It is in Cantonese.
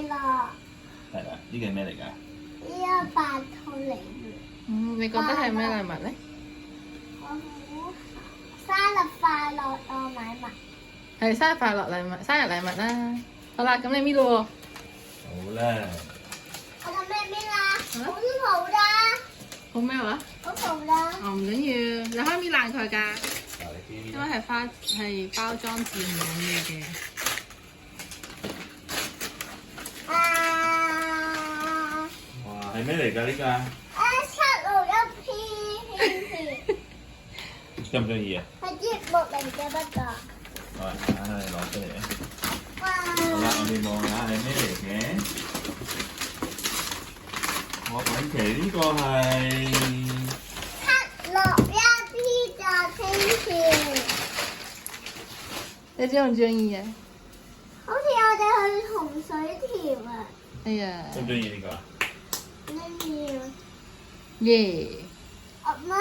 樂。係啦，呢個係咩嚟㗎？呢個8套禮物。你覺得係咩禮物咧？我好生日快樂當禮物。係生日快樂禮物，生日禮物啦。好啦，咁你搣咯好啦，我做咩咩啦？好好啦，喎。好咩話？好好啦。哦，唔緊要，你可以搣爛佢㗎，嗱你因為係包裝紙唔緊要嘅。哇，係咩嚟㗎呢個？中唔中意啊？係節目嚟嘅不過。好啊，攞出嚟啊！哇！好啦，我哋望下係咩嚟嘅？我揾期呢個係761披薩清甜，你中唔中意啊？好似我哋去洪水橋啊！哎呀，中唔中意呢個啊？呢要耶！阿媽。